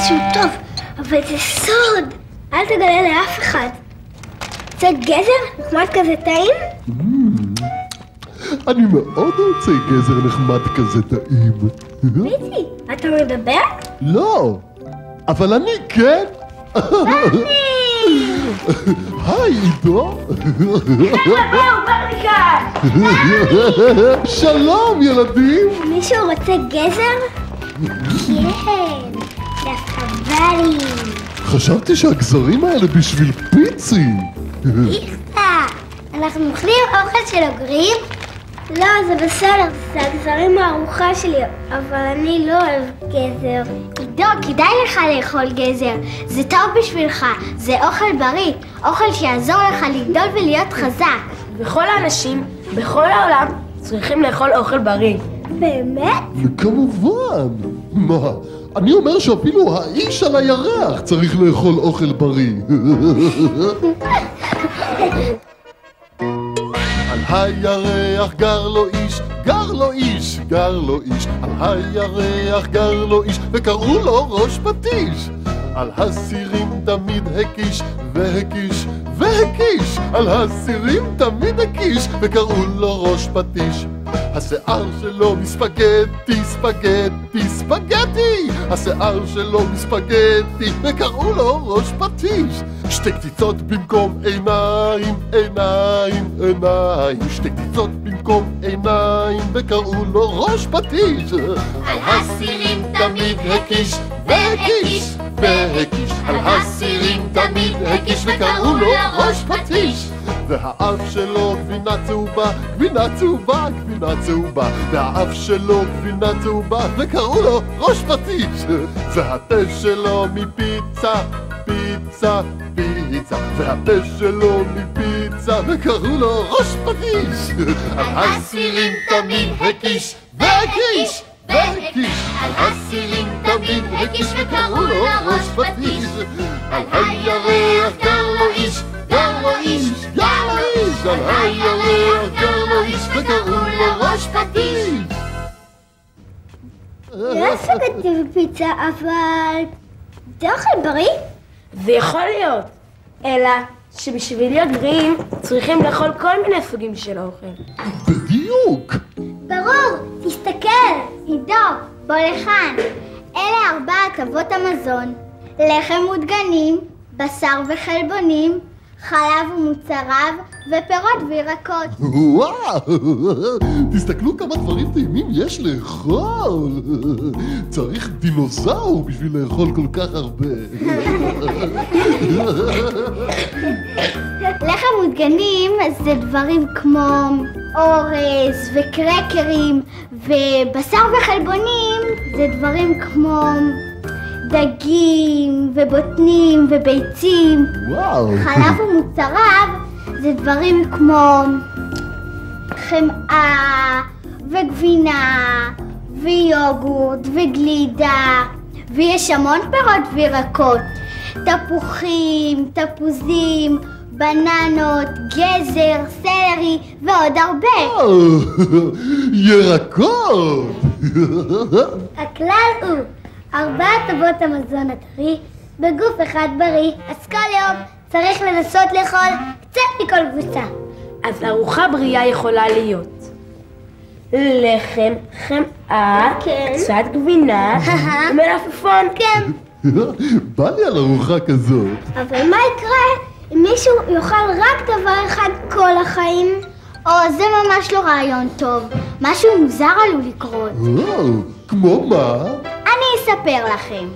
משהו טוב, אבל זה סוד. אל תגלה לאף אחד. זה גזר? נחמד כזה טעים? אני מאוד רוצה גזר נחמד כזה טעים. ביטי, אתה מדבר? לא, אבל אני כן. היי עידו. שלום ילדים. מישהו רוצה גזר? כן, דווקא בא לי. חשבתי שהגזרים האלה בשביל פיצי. איכסה, אנחנו אוכלים אוכל של אוגרים? לא, זה בסדר, זה הגזרים מהארוחה שלי, אבל אני לא אוהב גזר. עידו, כדאי לך לאכול גזר, זה טוב בשבילך, זה אוכל בריא, אוכל שיעזור לך לגדול ולהיות חזק. וכל האנשים בכל העולם צריכים לאכול אוכל בריא. באמת? כמובן. מה? אני אומר שאפילו האיש על הירח צריך לאכול אוכל בריא. על הירח גר לו איש, גר לו איש, גר לו איש. על הירח גר לו איש, וקראו לו ראש פטיש. על הסירים תמיד הקיש, והקיש, והקיש. על הסירים תמיד הקיש, וקראו לו ראש פטיש. השיער שלו מספגטי, ספגטי, ספגטי. השיער שלו מספגטי, וקראו לו ראש פטיש. שתי קציצות במקום עיניים, עיניים, עיניים. שתי קציצות במקום עיניים, וקראו לו ראש פטיש. על הסירים תמיד הקיש, והקיש, והקיש. על הסירים תמיד הקיש, וקראו לו ראש פטיש. והאף שלו גבינה צהובה, גבינה צהובה, גבינה צהובה. והאף שלו גבינה צהובה, וקראו לו ראש פטיש. והתה שלו מפיצה, פיצה, פיצה. והפה שלו מפיצה, וקראו לו ראש פטיש. על הסירים תמיד הקיש, והקיש, והקיש. על הסירים תמיד הקיש, וקראו לו ראש פטיש. על הירח גר לו איש, גר לו איש, גר לו איש. על הירח גר לו איש, וקראו לו ראש פטיש. לא ספגטי ופיצה, אבל זה אוכל בריא? זה יכול להיות, אלא שבשביל להיות בריאים צריכים לאכול כל מיני סוגים של אוכל. בדיוק. ברור, תסתכל, עידו, בוא לכאן. אלה 4 הטבות המזון: לחם ודגנים, בשר וחלבונים, חלב ומוצריו, ופירות וירקות. וואו, תסתכלו כמה דברים טעימים יש לאכול. צריך דינוזאור בשביל לאכול כל כך הרבה. לחם ודגנים זה דברים כמו אורז וקרקרים, ובשר וחלבונים זה דברים כמו דגים ובוטנים וביצים. וואו. חלב ומוצריו זה דברים כמו חמאה וגבינה ויוגורט וגלידה, ויש המון פירות וירקות: תפוחים, תפוזים, בננות, גזר, סלרי ועוד הרבה. ירקות. הכלל הוא 4 הטבות המזון הטרי בגוף אחד בריא, אז כל יום צריך לנסות לאכול קצת מכל קבוצה. אז ארוחה בריאה יכולה להיות לחם, חמאה, כן. קצת גבינה ומלפפון. כן, בא לי על ארוחה כזאת. אבל מה יקרה אם מישהו יאכל רק דבר אחד כל החיים? או, זה ממש לא רעיון טוב. משהו מוזר עלול לקרות. כמו מה? אני אספר לכם.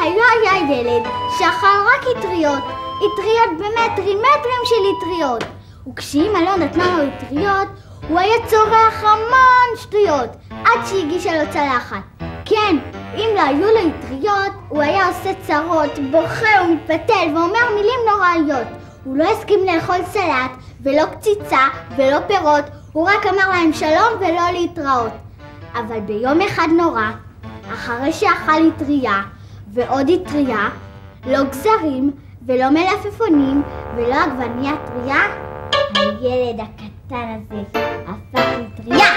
היה ילד שאכל רק אטריות. אטריות במטרים, מטרים של אטריות. וכשאמא לא נתנה לו אטריות, הוא היה צורח המון שטויות, עד שהגישה לו צלחת. כן, אם לא היו לו אטריות, הוא היה עושה צרות, בוכה ומתפתל ואומר מילים נוראיות. הוא לא הסכים לאכול סלט, ולא קציצה, ולא פירות, הוא רק אמר להם שלום ולא להתראות. אבל ביום אחד נורא, אחרי שאכל אטריה ועוד אטריה, לא גזרים ולא מלפפונים ולא עגבנייה טריה, הילד הקטן הזה הפך לטריה.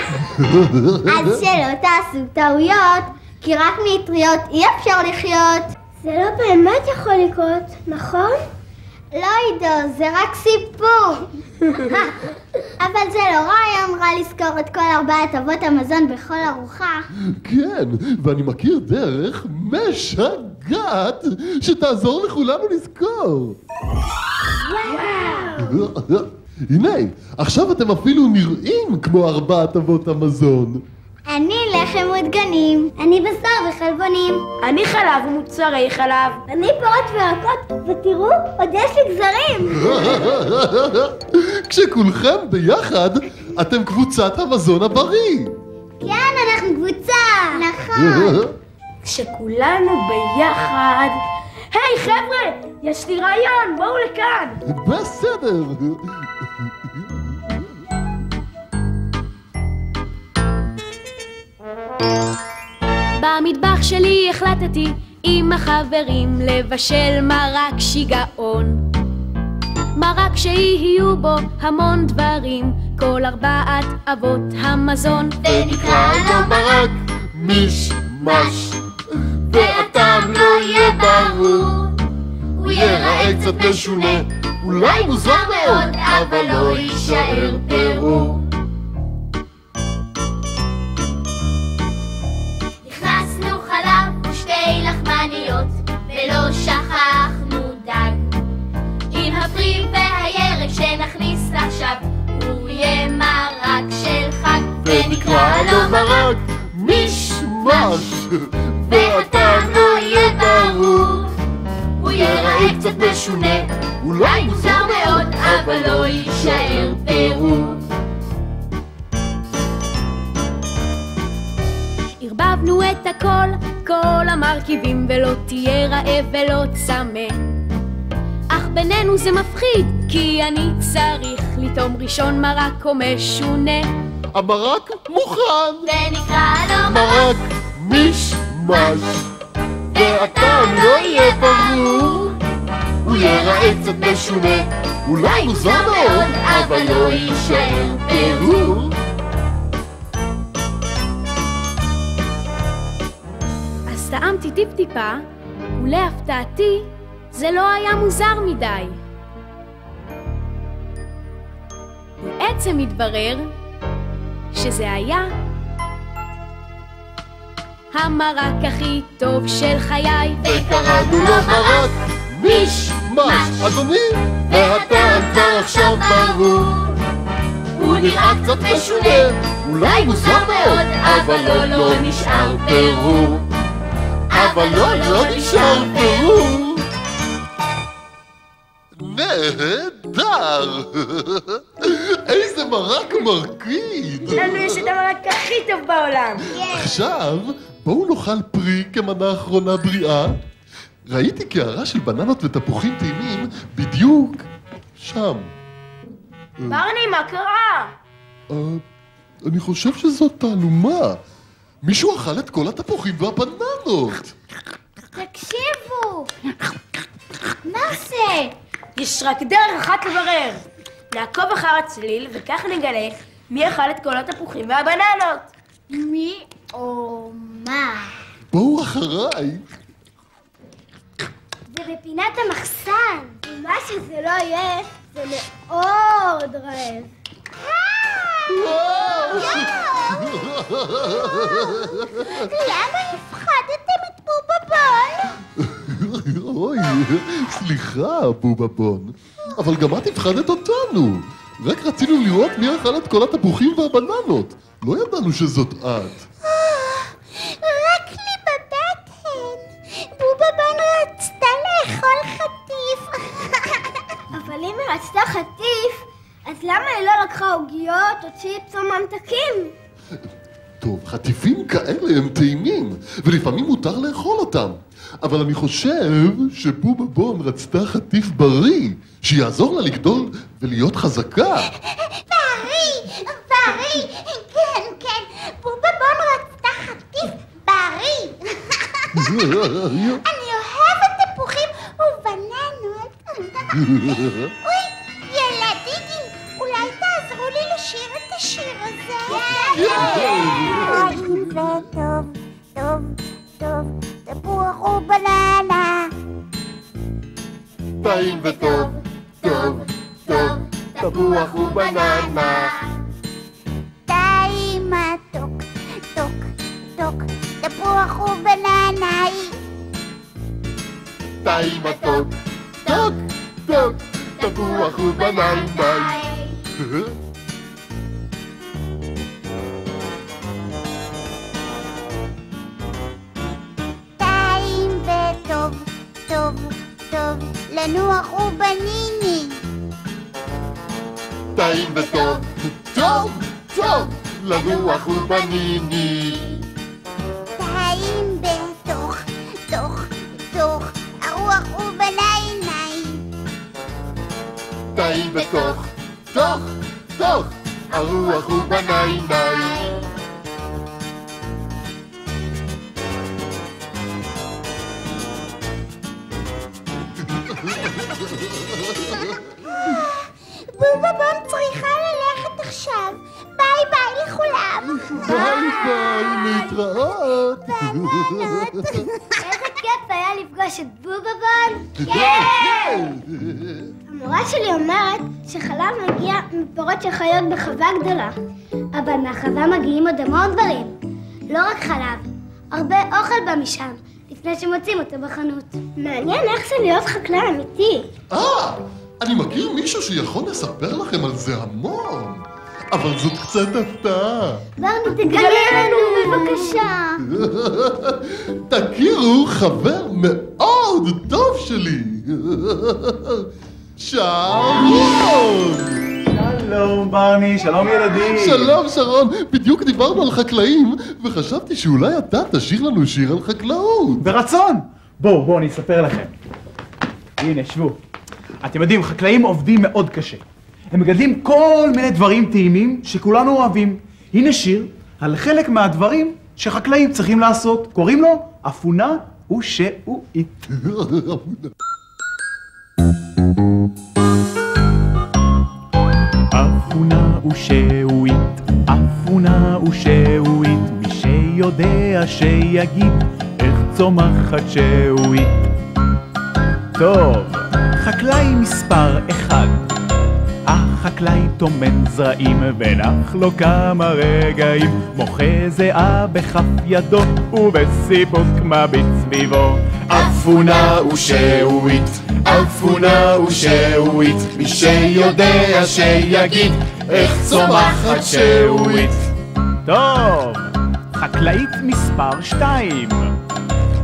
אז שלא תעשו טעויות כי רק מאטריות אי אפשר לחיות. זה לא באמת יכול לקרות, נכון? לא עידו, זה רק סיפור. אבל זה לא רעיון רע לזכור את כל 4 אבות המזון בכל ארוחה. כן, ואני מכיר דרך משגעת שתעזור לכולנו לזכור. וואו! הנה, עכשיו אתם אפילו נראים כמו 4 אבות המזון. אני לחם ודגנים. אני בשר וחלבונים. אני חלב ומוצרי חלב. אני פירות וירקות, ותראו, עוד יש לי גזרים. כשכולכם ביחד, אתם קבוצת המזון הבריא. כן, אנחנו קבוצה. נכון. כשכולנו ביחד... היי חבר'ה, יש לי רעיון, בואו לכאן. בסדר. במטבח שלי החלטתי עם החברים לבשל מרק שיגעון. מרק שיהיו בו המון דברים, כל 4 אבות המזון. ונקרא לו מרק מישמש, והטעם לא יהיה ברור. הוא ייראה קצת משונה, אולי מוזר מאוד, אבל לא יישאר פירור. הכנסנו חלב ושתי לחמניות, ולא שכחנו דג. עם הפרי והירק שנכניס עכשיו, הוא יהיה מרק של חג. ונקרא לו מרק מישמש, והטעם לא יהיה ברור. הוא ייראה קצת משונה, אולי מוזר מאוד, אבל לא יישאר פירור. ערבבנו את הכל, כל המרכיבים, ולא תהיה רעב ולא צמא. אך בינינו זה מפחיד, כי אני צריך לטעום ראשון מרק או משונה. המרק מוכן. ונקרא לו מרק מישמש, והטעם לא יהיה ברור. הוא ייראה קצת משונה, אולי מוזר מאוד, אבל לא יישאר פירור. אז טעמתי טיפ-טיפה, ולהפתעתי זה לא היה מוזר מדי. בעצם התברר שזה היה המרק הכי טוב של חיי. וקראנו לו מרק מישמש, אדוני, והטעם כבר עכשיו ברור. הוא נראה קצת משונה, אולי מוזר מאוד, אבל לא נשאר פירור. אבל לא נשאר פירור. נהדר! איזה מרק מרקיד! לנו יש את המרק הכי טוב בעולם. עכשיו בואו נאכל פרי כמנה אחרונה בריאה. ראיתי קערה של בננות ותפוחים טעימים בדיוק שם. ברני, מה קרה? אני חושב שזאת תעלומה. מישהו אכל את כל התפוחים והבננות. תקשיבו! מה זה? יש רק דרך אחת לברר. נעקוב אחר הצליל, וכך נגלה מי אכל את כל התפוחים והבננות. מי או מה? בואו אחריי. זה בפינת המחסן. ומה שזה לא יהיה, זה מאוד רעב. למה הפחדתם את בובבון? אוי, סליחה, בובבון. אבל גם את הפחדת אותנו. רק רצינו לראות מי אכל את כל התפוחים והבננות. לא ידענו שזאת את. רק לי בבטן. בובבון רצתה לאכול חטיף. אבל אם היא רצתה חטיף, אז למה היא לא לקחה עוגיות או צ'יפס או ממתקים? טוב, חטיפים כאלה הם טעימים, ולפעמים מותר לאכול אותם. אבל אני חושב שבובבון רצתה חטיף בריא, שיעזור לה לגדול ולהיות חזקה. בריא, בריא, כן, כן. בובבון רצתה חטיף בריא. אני אוהבת תפוחים ובננות. אוי, ילדיקים, אולי תעזרו לי לשיר את השיר הזה? כן. טוב, טוב. ובננה. טעים וטוב, טוב, טוב, תפוח ובננה. טעים מתוק, טוק, טוק, תפוח ובננה. טעים מתוק, טוק, טוק, תפוח ובננה. טעים וטוב, טוב, טוב, לנוח ובניני. טעים וטוב, טוב, טוב, לנוח ובניני. טעים בתוך, תוך, תוך, הרוח ובנייני. טעים בתוך, תוך, תוך, הרוח ובנייני. בובובון צריכה ללכת עכשיו. ביי ביי לכולם. ביי ביי, להתראות. איזה כיף היה לפגוש את בובובון. כן! המורה שלי אומרת שחלב מגיע מפירות של חיות בחווה גדולה. אבל מהחווה מגיעים עוד המון דברים. לא רק חלב, הרבה אוכל בא משם, לפני שמוצאים אותו בחנות. מעניין איך זה להיות חקלאי אמיתי. אני מכיר מישהו שיכול לספר לכם על זה המון, אבל זאת קצת הפתעה. ברני, תגלה לנו בבקשה. תכירו חבר מאוד טוב שלי. שרון! שלום ברני, שלום ילדים. שלום שרון, בדיוק דיברנו על חקלאים, וחשבתי שאולי אתה תשאיר לנו שיר על חקלאות. ברצון. בואו אני אספר לכם. הנה, שבו. אתם יודעים, חקלאים עובדים מאוד קשה. הם מגדלים כל מיני דברים טעימים שכולנו אוהבים. הנה שיר על חלק מהדברים שחקלאים צריכים לעשות. קוראים לו אפונה ושעועית. אפונה ושעועית, אפונה ושעועית, מי שיודע שיגיד איך צומחת שעועית. טוב, חקלאי מספר 1. החקלאי טומן זרעים ונח לו כמה רגעים, מוחה זיעה בכף ידו ובסיפוק מביט סביבו. אפונה ושעועית, אפונה ושעועית, מי שיודע שיגיד איך צומחת שעועית. טוב, חקלאית מספר 2.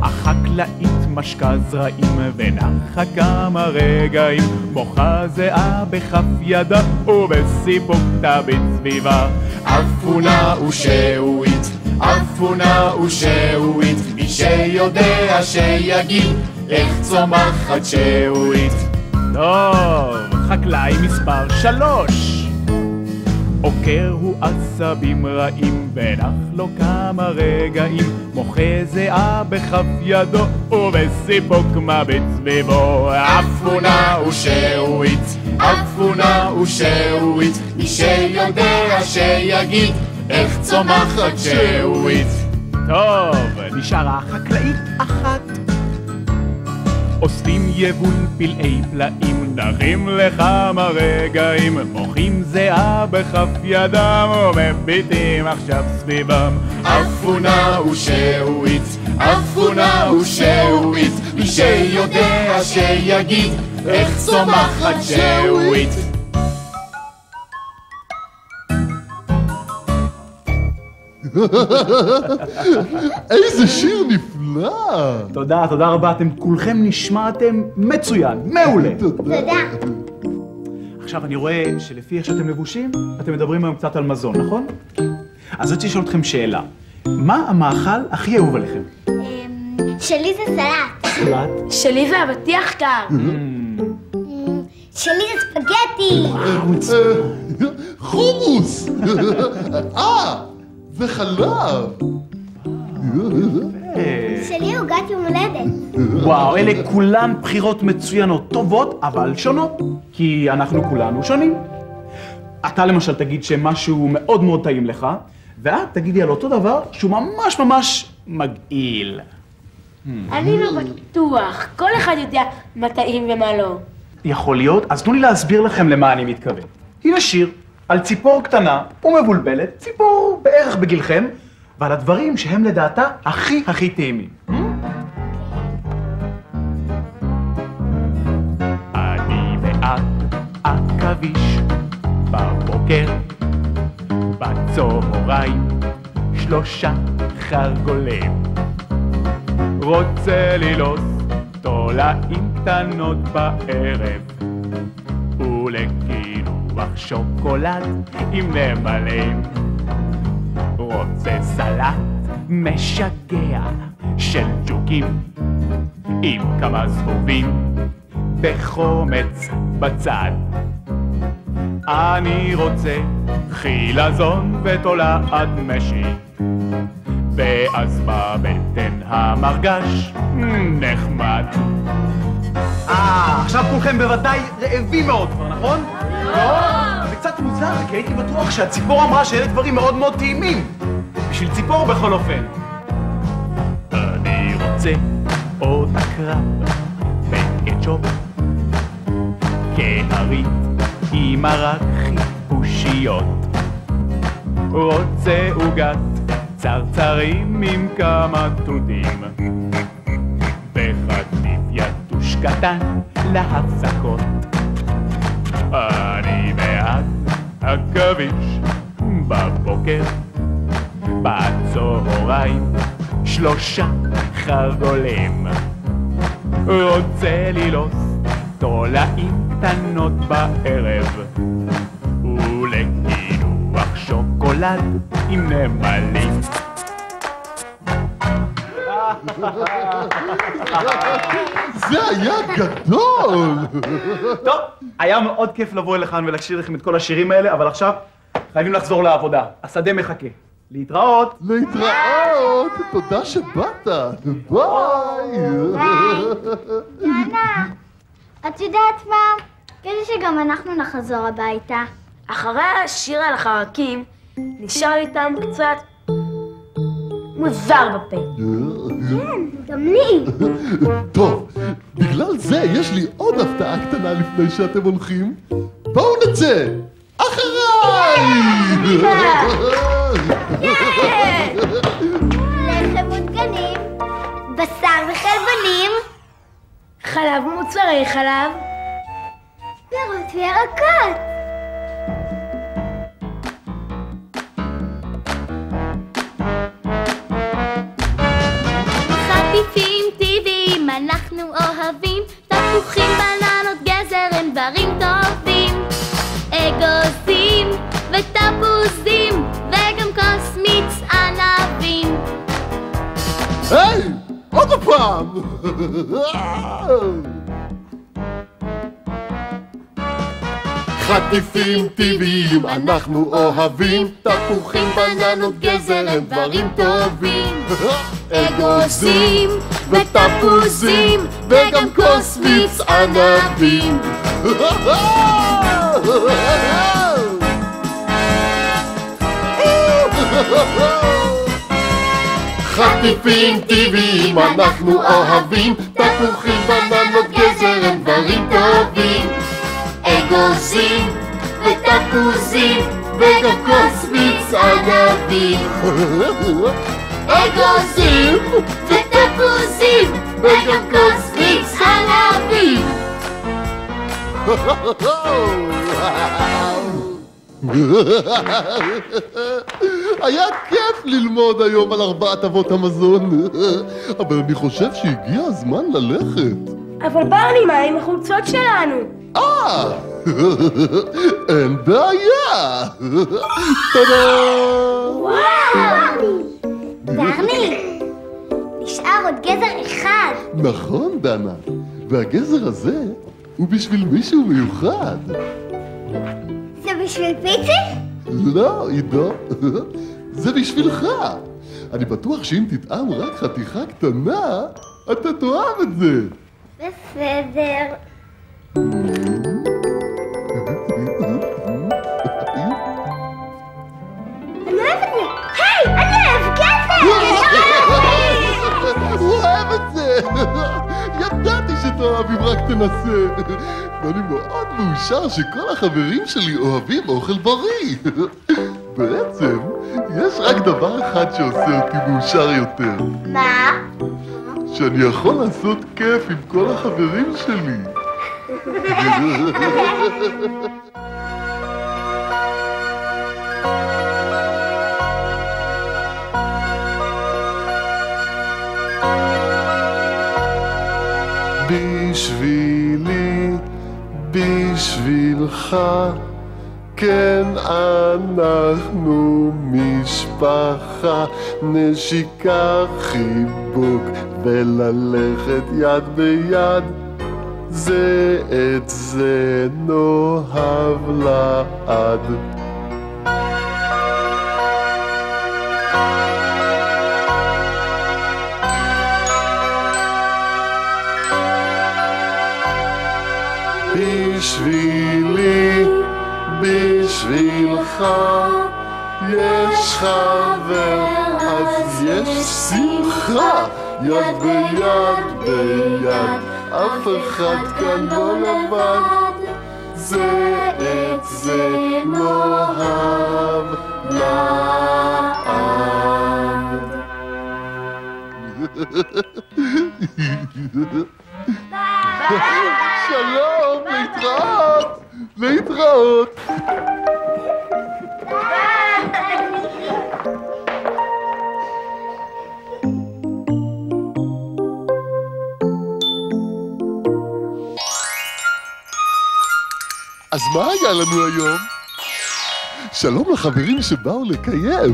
החקלאית משקה זרעים ונחה כמה רגעים, מוחה זיעה בכף ידה ובסיפוק תביט סביבה. אפונה ושעועית, אפונה ושעועית, מי שיודע שיגיד איך צומחת שעועית. טוב, חקלאי מספר 3. עוקר הוא עשבים רעים ונח לו כמה רגעים, מוחה זיעה בכף ידו ובסיפוק מביט סביבו. אפונה ושעועית, אפונה ושעועית, מי שיודע שיגיד איך צומחת שעועית. טוב, נשארה חקלאית 1. אוספים יבול פלאי פלאים, נחים לכמה רגעים, מוחים זיעה בכף ידם ומביטים עכשיו סביבם. אפונה ושעועית, אפונה ושעועית, מי שיודע שיגיד איך צומחת שעועית. איזה שיר נפלא! תודה רבה, אתם כולכם נשמעתם מצוין, מעולה. תודה. עכשיו אני רואה שלפי איך שאתם לבושים, אתם מדברים היום קצת על מזון, נכון? אז רציתי לשאול אתכם שאלה. מה המאכל הכי אהוב עליכם? שלי זה סלט. סלט? שלי זה אבטיח קר. שלי זה ספגטי. חומוס! וחלב! שלי עוגת יום הולדת. וואו, אלה כולן בחירות מצוינות, טובות, אבל שונות. כי אנחנו כולנו שונים. אתה למשל תגיד שמשהו מאוד מאוד טעים לך, ואת תגידי על אותו דבר שהוא ממש ממש מגעיל. אני לא בטוח. כל אחד יודע מה טעים ומה לא. יכול להיות? אז תנו לי להסביר לכם למה אני מתכוון. הנה שיר על ציפור קטנה ומבולבלת, ציפור בערך בגילכם, ועל הדברים שהם לדעתה הכי טעימים. אני ואת עכביש בבוקר, בצהריים 3 חרגולים. רוצה ללעוס תולעים קטנות בערב, ולקינוח שוקולד עם נמלים. רוצה סלט משגע של ג'וקים עם כמה זבובים בחומץ בצד. אני רוצה חילזון ותולעת משי, ואז בבטן המרגש נחמד. עכשיו כולכם בוודאי רעבים מאוד כבר, נכון? לא! זה קצת מוזר, כי הייתי בטוח שהציפור אמרה שאלה דברים מאוד מאוד טעימים. בשביל ציפור בכל אופן. אני רוצה עוד קרב בקטשופ, קהרית עם מרק חיפושיות. רוצה עוגת צרצרים עם כמה תותים, וחטיף יתוש קטן להפסקות. אני בעד עכביש בבוקר, בצהריים 3 חרגולים. רוצה ללעוס תולעים קטנות בערב, ולקינוח שוקולד עם נמלים. זה היה גדול! טוב, היה מאוד כיף לבוא לכאן ולהקשיב לכם את כל השירים האלה, אבל עכשיו חייבים לחזור לעבודה. השדה מחכה. להתראות! להתראות! תודה שבאת! ביי! דנה, את יודעת מה? כדי שגם אנחנו נחזור הביתה. אחרי השיר על החרקים, נשאר לי טעם קצת מוזר בפה. כן, גם לי. טוב, בגלל זה יש לי עוד הפתעה קטנה לפני שאתם הולכים. בואו נצא! אחריי! לחם ודגנים, בשר וחלבונים, חלב ומוצרי חלב, פירות וירקות. חטיפים טבעיים אנחנו אוהבים, תפוחים, בננות, גזר הם דברים טובים. אגוזים ותפוזים וגם כוס מיץ ענבים. היי! עוד פעם! חטיפים טבעיים אנחנו אוהבים, תפוחים, בננות, גזר הם דברים טובים. אגוזים ותפוזים וגם כוס מיץ ענבים. חטיפים טבעיים אנחנו אוהבים, תפוחים, בננות, גזר הם דברים טובים. אגוזים ותפוזים וגם כוס מיץ ענבים. אגוזים ותפוזים וגם כוס מיץ ענבים. היה כיף ללמוד היום על 4 אבות המזון, אבל אני חושב שהגיע הזמן ללכת. אבל ברני, מה עם החולצות שלנו? אין בעיה. תודה. ברני, נשאר עוד גזר אחד. נכון, דנה, והגזר הזה הוא בשביל מישהו מיוחד. זה בשביל פיצי? לא, עידו, זה בשבילך. אני בטוח שאם תטעם רק חתיכה קטנה, אתה תאהב את זה. בסדר. אני אוהב את זה. היי, אני אוהב גזר! הוא אוהב את זה! ידעתי שתאהב אם רק תנסה. ואני מאוד מאושר שכל החברים שלי אוהבים אוכל בריא. בעצם, יש רק דבר אחד שעושה אותי מאושר יותר. מה? שאני יכול לעשות כיף עם כל החברים שלי. בשבילי, בשבילך, כן אנחנו משפחה, נשיקה, חיבוק וללכת יד ביד, זה את זה נאהב לעד. בשבילי, בשבילך, יש חבר, אז יש שמחה, יד ביד ביד, אף אחד כאן לא לבד, זה את זה נאהב לעד. שלום, להתראות, להתראות. אז מה היה לנו היום? שלום לחברים שבאו לקייב.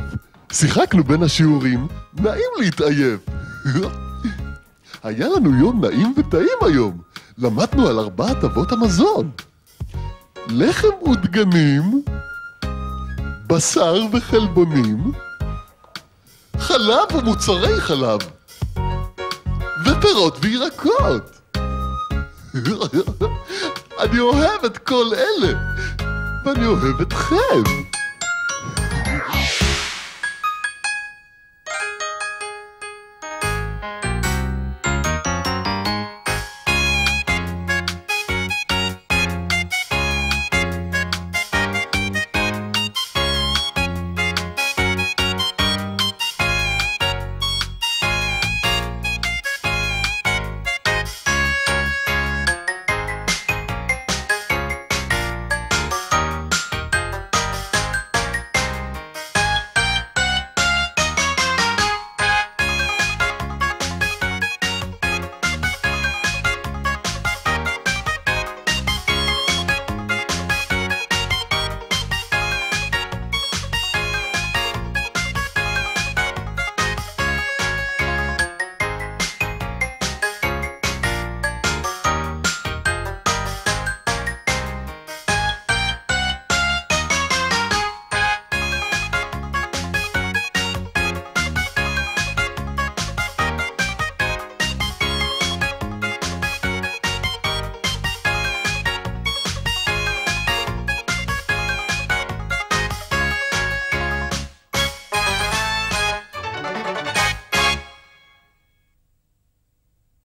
שיחקנו בין השיעורים, נעים להתעייף. היה לנו יום נעים וטעים היום. למדנו על 4 אבות המזון. לחם ודגנים, בשר וחלבונים, חלב ומוצרי חלב, ופירות וירקות. אני אוהב את כל אלה, ואני אוהב אתכם.